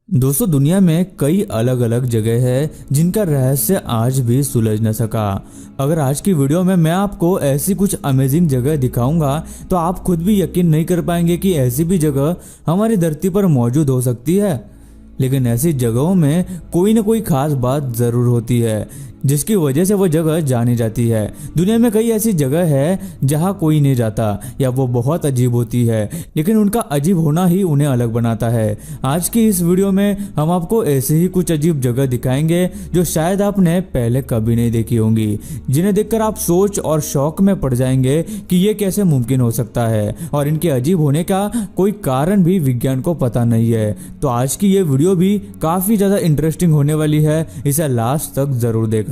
दोस्तों, दुनिया में कई अलग अलग जगह है जिनका रहस्य आज भी सुलझ न सका। अगर आज की वीडियो में मैं आपको ऐसी कुछ अमेजिंग जगह दिखाऊंगा तो आप खुद भी यकीन नहीं कर पाएंगे कि ऐसी भी जगह हमारी धरती पर मौजूद हो सकती है। लेकिन ऐसी जगहों में कोई न कोई खास बात जरूर होती है जिसकी वजह से वो जगह जानी जाती है। दुनिया में कई ऐसी जगह है जहाँ कोई नहीं जाता या वो बहुत अजीब होती है, लेकिन उनका अजीब होना ही उन्हें अलग बनाता है। आज की इस वीडियो में हम आपको ऐसे ही कुछ अजीब जगह दिखाएंगे जो शायद आपने पहले कभी नहीं देखी होंगी, जिन्हें देखकर आप सोच और शौक में पड़ जाएंगे कि ये कैसे मुमकिन हो सकता है, और इनके अजीब होने का कोई कारण भी विज्ञान को पता नहीं है। तो आज की ये वीडियो भी काफी ज्यादा इंटरेस्टिंग होने वाली है, इसे लास्ट तक जरूर देखना।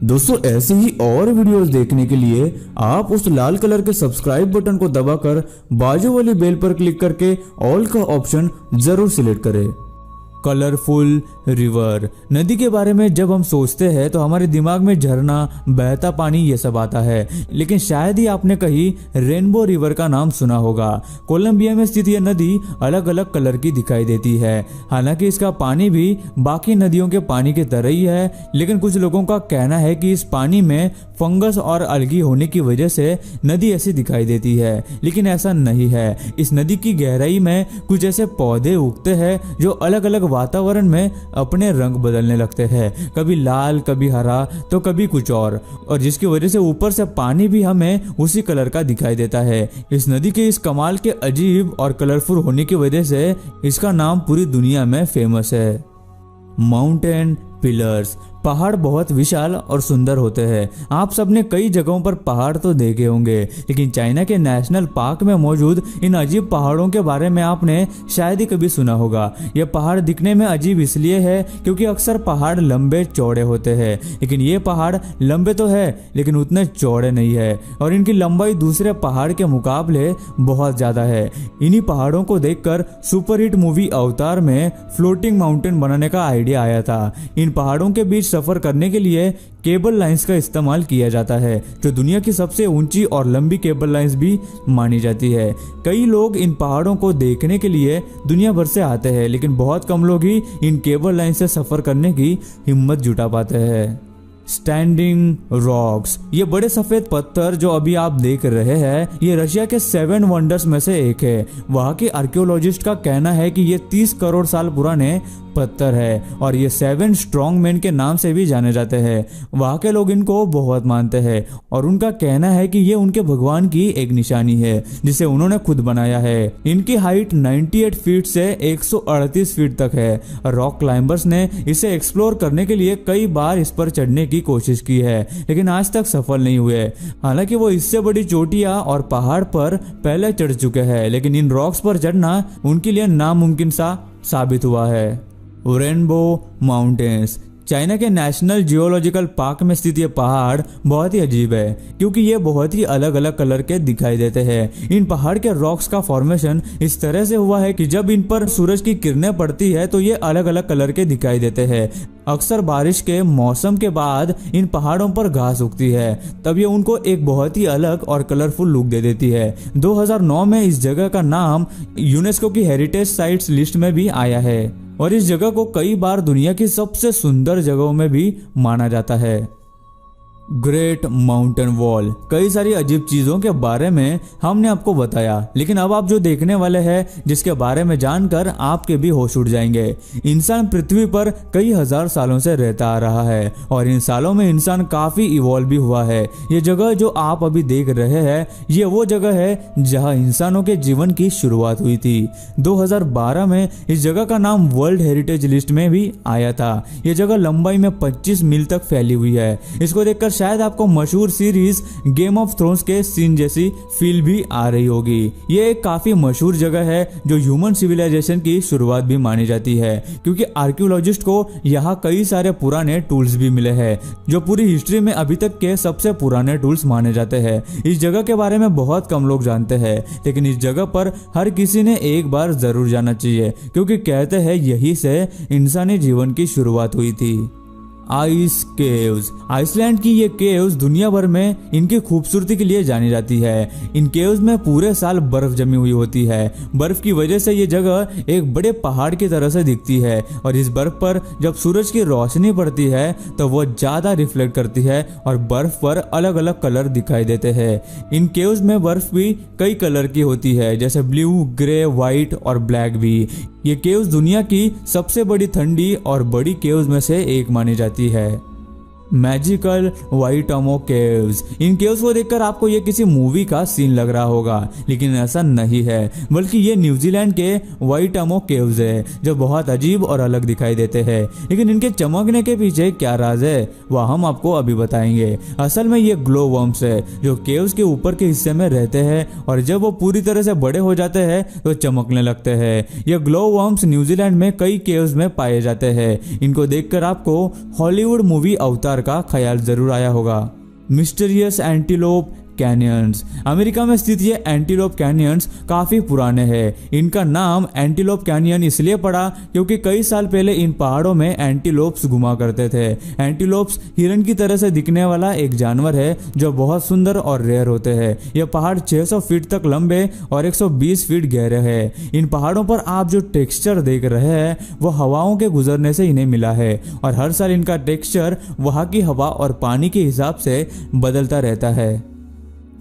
दोस्तों, ऐसे ही और वीडियोस देखने के लिए आप उस लाल कलर के सब्सक्राइब बटन को दबाकर बाजू वाली बेल पर क्लिक करके ऑल का ऑप्शन जरूर सिलेक्ट करें। कलरफुल रिवर, नदी के बारे में जब हम सोचते हैं तो हमारे दिमाग में झरना, बहता पानी ये सब आता है, लेकिन शायद ही आपने कहीं रेनबो रिवर का नाम सुना होगा। कोलंबिया में स्थित यह नदी अलग अलग कलर की दिखाई देती है। हालांकि इसका पानी भी बाकी नदियों के पानी की तरह ही है, लेकिन कुछ लोगों का कहना है कि इस पानी में फंगस और अलगी होने की वजह से नदी ऐसी दिखाई देती है, लेकिन ऐसा नहीं है। इस नदी की गहराई में कुछ ऐसे पौधे उगते हैं जो अलग अलग वातावरण में अपने रंग बदलने लगते हैं, कभी लाल, कभी हरा, तो कभी कुछ और जिसकी वजह से ऊपर से पानी भी हमें उसी कलर का दिखाई देता है। इस नदी के इस कमाल के अजीब और कलरफुल होने की वजह से इसका नाम पूरी दुनिया में फेमस है। माउंटेन पिलर्स, पहाड़ बहुत विशाल और सुंदर होते हैं। आप सबने कई जगहों पर पहाड़ तो देखे होंगे, लेकिन चाइना के नेशनल पार्क में मौजूद इन अजीब पहाड़ों के बारे में आपने शायद ही कभी सुना होगा। यह पहाड़ दिखने में अजीब इसलिए है क्योंकि अक्सर पहाड़ लंबे चौड़े होते हैं, लेकिन ये पहाड़ लंबे तो है लेकिन उतने चौड़े नहीं है, और इनकी लंबाई दूसरे पहाड़ के मुकाबले बहुत ज्यादा है। इन्हीं पहाड़ों को देखकर सुपरहिट मूवी अवतार में फ्लोटिंग माउंटेन बनाने का आइडिया आया था। इन पहाड़ों के बीच सफर करने के लिए केबल लाइंस का इस्तेमाल किया जाता है, जो दुनिया की सबसे ऊंची और लंबी केबल लाइंस भी मानी जाती है। कई लोग इन पहाड़ों को देखने के लिए दुनिया भर से आते हैं, लेकिन बहुत कम लोग ही इन केबल लाइन से सफर करने की हिम्मत जुटा पाते हैं। स्टैंडिंग रॉक्स, ये बड़े सफेद पत्थर जो अभी आप देख रहे हैं, ये रशिया के 7 वंडर्स में से एक है। वहाँ के आर्कियोलॉजिस्ट का कहना है कि ये 30 करोड़ साल पुराने पत्थर है, और ये 7 स्ट्रॉन्ग मैन के नाम से भी जाने जाते हैं। वहाँ के लोग इनको बहुत मानते हैं, और उनका कहना है कि ये उनके भगवान की एक निशानी है जिसे उन्होंने खुद बनाया है। इनकी हाइट 98 फीट से 138 फीट तक है। रॉक क्लाइंबर्स ने इसे एक्सप्लोर करने के लिए कई बार इस पर चढ़ने की कोशिश की है, लेकिन आज तक सफल नहीं हुए। हालांकि वो इससे बड़ी चोटियां और पहाड़ पर पहले चढ़ चुके हैं, लेकिन इन रॉक्स पर चढ़ना उनके लिए नामुमकिन सा साबित हुआ है। रेनबो माउंटेन्स, चाइना के नेशनल जियोलॉजिकल पार्क में स्थित ये पहाड़ बहुत ही अजीब है क्योंकि ये बहुत ही अलग अलग कलर के दिखाई देते हैं। इन पहाड़ के रॉक्स का फॉर्मेशन इस तरह से हुआ है कि जब इन पर सूरज की किरणें पड़ती है तो ये अलग अलग कलर के दिखाई देते हैं। अक्सर बारिश के मौसम के बाद इन पहाड़ों पर घास उगती है, तब ये उनको एक बहुत ही अलग और कलरफुल लुक दे देती है। 2009 में इस जगह का नाम यूनेस्को की हेरिटेज साइट्स लिस्ट में भी आया है, और इस जगह को कई बार दुनिया की सबसे सुंदर जगहों में भी माना जाता है। ग्रेट माउंटेन वॉल, कई सारी अजीब चीजों के बारे में हमने आपको बताया, लेकिन अब आप जो देखने वाले हैं जिसके बारे में जानकर आपके भी होश उड़ जाएंगे। इंसान पृथ्वी पर कई हजार सालों से रहता आ रहा है, और इन सालों में इंसान काफी इवॉल्व भी हुआ है। ये जगह जो आप अभी देख रहे हैं, ये वो जगह है जहां इंसानों के जीवन की शुरुआत हुई थी। 2012 में इस जगह का नाम वर्ल्ड हेरिटेज लिस्ट में भी आया था। ये जगह लंबाई में 25 मील तक फैली हुई है। इसको देखकर शायद आपको मशहूर सीरीज गेम ऑफ थ्रोन्स के सीन जैसी फील भी आ रही होगी। ये एक काफी मशहूर जगह है जो ह्यूमन सिविलाइजेशन की शुरुआत भी मानी जाती है, क्योंकि आर्कियोलॉजिस्ट को यहाँ कई सारे पुराने टूल्स भी मिले हैं जो पूरी हिस्ट्री में अभी तक के सबसे पुराने टूल्स माने जाते हैं। इस जगह के बारे में बहुत कम लोग जानते हैं, लेकिन इस जगह पर हर किसी ने एक बार जरूर जाना चाहिए, क्योंकि कहते हैं यही से इंसानी जीवन की शुरुआत हुई थी। Ice caves. आइसलैंड की ये केव्स दुनिया भर में इनकी खूबसूरती के लिए जानी जाती है। इन केव्स में पूरे साल बर्फ जमी हुई होती है। बर्फ की वजह से ये जगह एक बड़े पहाड़ की तरह से दिखती है और इस बर्फ पर जब सूरज की रोशनी पड़ती है तो वो ज्यादा रिफ्लेक्ट करती है और बर्फ पर अलग अलग कलर दिखाई देते हैं। इन केव्स में बर्फ भी कई कलर की होती है, जैसे ब्लू, ग्रे, व्हाइट और ब्लैक भी। ये केव्स दुनिया की सबसे बड़ी ठंडी और बड़ी केव्स में से एक मानी जाती है। Magical Waitomo caves. इन केव्स को देखकर आपको ये किसी मूवी का सीन लग रहा होगा, लेकिन ऐसा नहीं है, बल्कि ये न्यूजीलैंड के वाइटामो केव्स है जो बहुत अजीब और अलग दिखाई देते हैं। लेकिन इनके चमकने के पीछे क्या राज है वह हम आपको अभी बताएंगे। असल में ये ग्लो वर्म्स है जो केव्स के ऊपर के हिस्से में रहते हैं और जब वो पूरी तरह से बड़े हो जाते हैं तो चमकने लगते हैं। ये ग्लो वर्म्स न्यूजीलैंड में कई केव्स में पाए जाते हैं। इनको देखकर आपको हॉलीवुड मूवी अवतार का ख्याल जरूर आया होगा। Mysterious antelope canyons. अमेरिका में स्थित ये एंटीलोप कैनियंस काफी पुराने हैं। इनका नाम एंटीलोप कैनियन इसलिए पड़ा क्योंकि कई साल पहले इन पहाड़ों में एंटीलोप्स घुमा करते थे। एंटीलोप्स हिरन की तरह से दिखने वाला एक जानवर है जो बहुत सुंदर और रेयर होते हैं। यह पहाड़ 600 फीट तक लंबे और 120 फीट गहरे हैं। इन पहाड़ों पर आप जो टेक्सचर देख रहे हैं वो हवाओं के गुजरने से इन्हें मिला है और हर साल इनका टेक्सचर वहां की हवा और पानी के हिसाब से बदलता रहता है।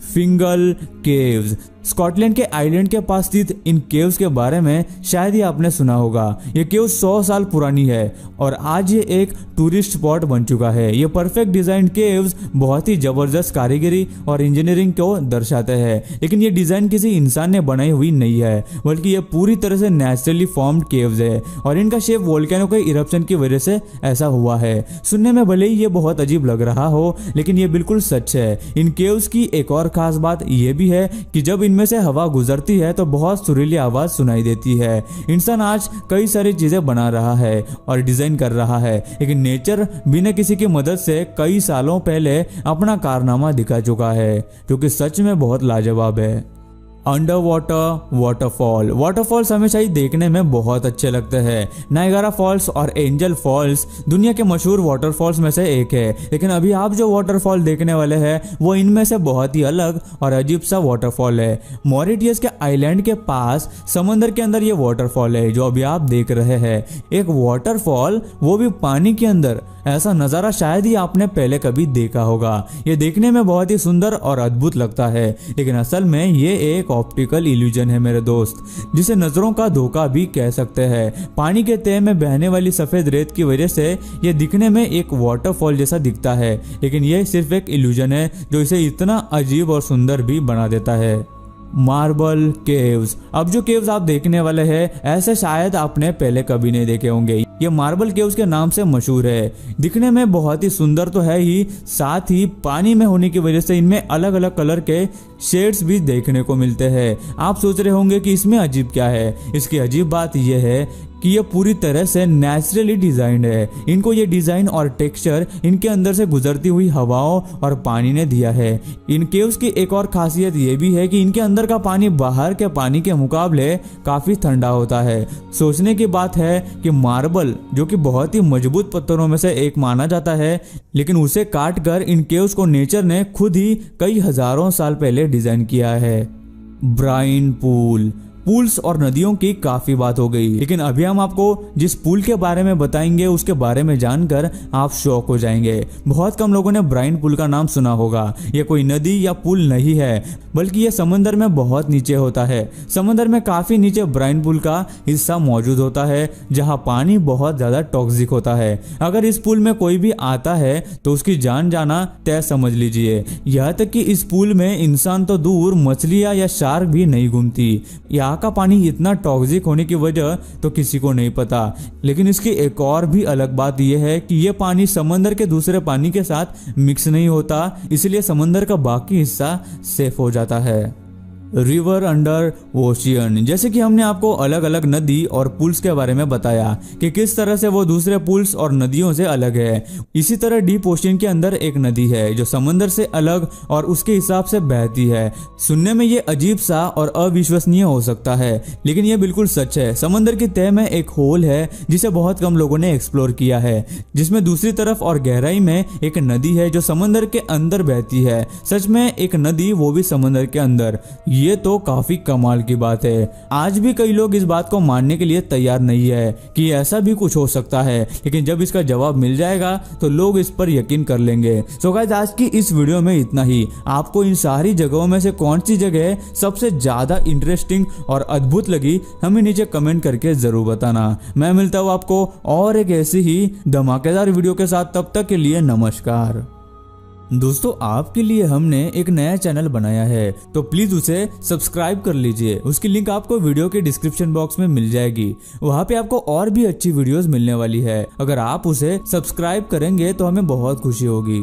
फिंगल केव्स। स्कॉटलैंड के आइलैंड के पास स्थित इन केव्स के बारे में शायद ही आपने सुना होगा। ये केव 100 साल पुरानी है और आज ये एक टूरिस्ट स्पॉट बन चुका है। ये परफेक्ट डिजाइन केव्स बहुत ही जबरदस्त कारीगरी और इंजीनियरिंग को दर्शाते हैं, लेकिन ये डिजाइन किसी इंसान ने बनाई हुई नहीं है, बल्कि ये पूरी तरह से नेचुरली फॉर्म्ड केव्स है और इनका शेप वोल्केनो के इरप्शन की वजह से ऐसा हुआ है। सुनने में भले ही ये बहुत अजीब लग रहा हो, लेकिन ये बिल्कुल सच है। इन केव्स की एक और खास बात यह भी है कि जब इनमें से हवा गुजरती है तो बहुत सुरीली आवाज सुनाई देती है। इंसान आज कई सारी चीजें बना रहा है और डिजाइन कर रहा है, लेकिन नेचर बिना किसी की मदद से कई सालों पहले अपना कारनामा दिखा चुका है, जो कि सच में बहुत लाजवाब है। Under water waterfall. वाटरफॉल्स हमेशा ही देखने में बहुत अच्छे लगते हैं। नायगारा फॉल्स और एंजल फॉल्स दुनिया के मशहूर वाटरफॉल्स में से एक है, लेकिन अभी आप जो वाटरफॉल देखने वाले हैं वो इनमें से बहुत ही अलग और अजीब सा वाटरफॉल है। मॉरिटियस के आइलैंड के पास समंदर के अंदर ये वाटरफॉल है जो अभी आप देख रहे हैं। एक वाटरफॉल, वो भी पानी के अंदर। ऐसा नजारा शायद ही आपने पहले कभी देखा होगा। ये देखने में बहुत ही सुंदर और अद्भुत लगता है, लेकिन असल में ये एक ऑप्टिकल इल्यूजन है मेरे दोस्त, जिसे नजरों का धोखा भी कह सकते हैं। पानी के तह में बहने वाली सफेद रेत की वजह से ये दिखने में एक वाटरफॉल जैसा दिखता है, लेकिन ये सिर्फ एक इल्यूजन है जो इसे इतना अजीब और सुंदर भी बना देता है। Marble caves. अब जो केव्स आप देखने वाले हैं ऐसे शायद आपने पहले कभी नहीं देखे होंगे। ये मार्बल केव्स के नाम से मशहूर है। दिखने में बहुत ही सुंदर तो है ही, साथ ही पानी में होने की वजह से इनमें अलग अलग कलर के शेड्स भी देखने को मिलते हैं। आप सोच रहे होंगे कि इसमें अजीब क्या है। इसकी अजीब बात यह है कि ये पूरी तरह से नेचुरली डिजाइंड है। इनको ये डिजाइन और टेक्सचर इनके अंदर से गुजरती हुई हवाओं और पानी ने दिया है। इन केव्स की एक और खासियत ये भी है कि इनके अंदर का पानी बाहर के पानी के मुकाबले काफी ठंडा होता है। सोचने की बात है कि मार्बल, जो कि बहुत ही मजबूत पत्थरों में से एक माना जाता है, लेकिन उसे काट कर इन केव्स को नेचर ने खुद ही कई हजारों साल पहले डिजाइन किया है। Bryan pool. पूल्स और नदियों की काफी बात हो गई, लेकिन अभी हम आपको जिस पूल के बारे में बताएंगे उसके बारे में जानकर आप शॉक हो जाएंगे। बहुत कम लोगों ने ब्राइन पूल का नाम सुना होगा। ये कोई नदी या पुल नहीं है, बल्कि ये समंदर में बहुत नीचे होता है। समंदर में काफी नीचे ब्राइन पूल का हिस्सा मौजूद होता है, जहाँ पानी बहुत ज्यादा टॉक्सिक होता है। अगर इस पूल में कोई भी आता है तो उसकी जान जाना तय समझ लीजिए। यहाँ तक कि इस पूल में इंसान तो दूर, मछलियां या शार्क भी नहीं घूमती। यहाँ का पानी इतना टॉक्सिक होने की वजह तो किसी को नहीं पता, लेकिन इसकी एक और भी अलग बात यह है कि यह पानी समंदर के दूसरे पानी के साथ मिक्स नहीं होता, इसलिए समंदर का बाकी हिस्सा सेफ हो जाता है। River under ocean. जैसे कि हमने आपको अलग अलग नदी और पुल्स के बारे में बताया कि किस तरह से वो दूसरे पुल्स और नदियों से अलग है, इसी तरह डीप ओशियन के अंदर एक नदी है जो समंदर से अलग और उसके हिसाब से बहती है। सुनने में ये अजीब सा और अविश्वसनीय हो सकता है, लेकिन ये बिल्कुल सच है। समंदर की तह में एक होल है जिसे बहुत कम लोगों ने एक्सप्लोर किया है, जिसमें दूसरी तरफ और गहराई में एक नदी है जो समंदर के अंदर बहती है। सच में एक नदी, वो भी समंदर के अंदर। ये तो काफी कमाल की बात है। आज भी कई लोग इस बात को मानने के लिए तैयार नहीं है कि ऐसा भी कुछ हो सकता है, लेकिन जब इसका जवाब मिल जाएगा तो लोग इस पर यकीन कर लेंगे। सो गाइस, आज की इस वीडियो में इतना ही। आपको इन सारी जगहों में से कौन सी जगह सबसे ज्यादा इंटरेस्टिंग और अद्भुत लगी, हमें नीचे कमेंट करके जरूर बताना। मैं मिलता हूँ आपको और एक ऐसी ही धमाकेदार वीडियो के साथ। तब तक के लिए नमस्कार। दोस्तों, आपके लिए हमने एक नया चैनल बनाया है, तो प्लीज उसे सब्सक्राइब कर लीजिए। उसकी लिंक आपको वीडियो के डिस्क्रिप्शन बॉक्स में मिल जाएगी। वहाँ पे आपको और भी अच्छी वीडियोस मिलने वाली है। अगर आप उसे सब्सक्राइब करेंगे तो हमें बहुत खुशी होगी।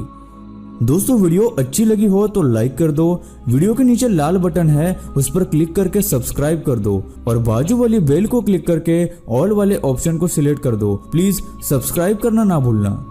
दोस्तों, वीडियो अच्छी लगी हो तो लाइक कर दो। वीडियो के नीचे लाल बटन है, उस पर क्लिक करके सब्सक्राइब कर दो और बाजू वाली बेल को क्लिक करके ऑल वाले ऑप्शन को सिलेक्ट कर दो। प्लीज सब्सक्राइब करना ना भूलना।